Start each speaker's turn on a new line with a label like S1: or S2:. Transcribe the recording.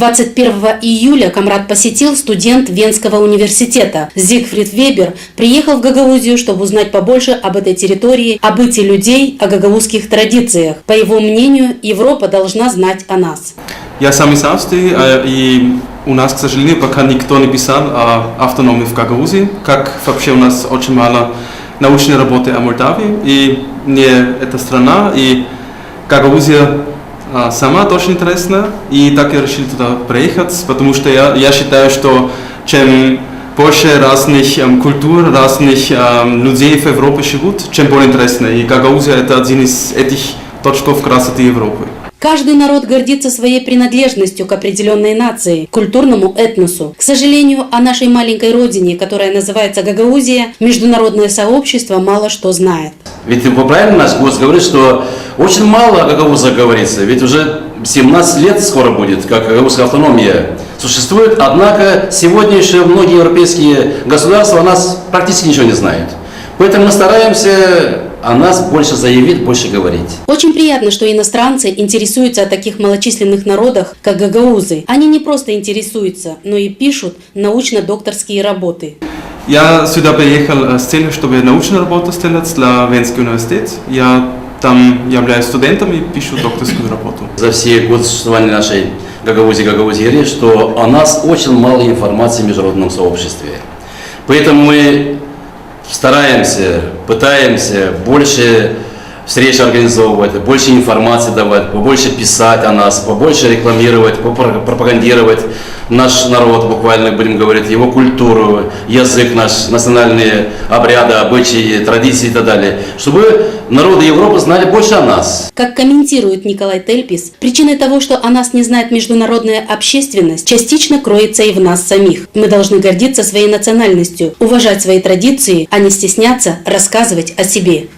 S1: 21 июля Камрад посетил студент Венского университета. Зигфрид Вебер приехал в Гагаузию, чтобы узнать побольше об этой территории, о быте людей, о гагаузских традициях. По его мнению, Европа должна знать о нас.
S2: Я сам из Австрии, и у нас, к сожалению, пока никто не писал о автономии в Гагаузии, как вообще у нас очень мало научной работы о Молдавии, и мне эта страна, и Гагаузия сама очень интересна, и так я решил туда приехать, потому что я считаю, что чем больше разных культур, разных людей в Европе живут, чем более интересно, и Гагаузия это один из этих точков красоты Европы.
S1: Каждый народ гордится своей принадлежностью к определенной нации, к культурному этносу. К сожалению, о нашей маленькой родине, которая называется Гагаузия, международное сообщество мало что знает.
S3: Ведь правильно наш гость говорит, что очень мало о гагаузах говорится, ведь уже 17 лет скоро будет, как гагаузская автономия существует, однако сегодня еще многие европейские государства о нас практически ничего не знают. Поэтому мы стараемся о нас больше заявить, больше говорить.
S1: Очень приятно, что иностранцы интересуются о таких малочисленных народах, как гагаузы. Они не просто интересуются, но и пишут научно-докторские работы.
S2: Я сюда приехал с целью, чтобы научную работу сделать для Венский университет. Я там являюсь студентом и пишу докторскую работу.
S3: За все годы существования нашей Гагаузии, что о нас очень мало информации в международном сообществе. Поэтому мы стараемся, пытаемся больше встреч организовывать, больше информации давать, побольше писать о нас, побольше рекламировать, пропагандировать наш народ, буквально будем говорить, его культуру, язык наш, национальные обряды, обычаи, традиции и так далее, чтобы народы Европы знали больше о нас.
S1: Как комментирует Николай Тельпис, причиной того, что о нас не знает международная общественность, частично кроется и в нас самих. Мы должны гордиться своей национальностью, уважать свои традиции, а не стесняться рассказывать о себе.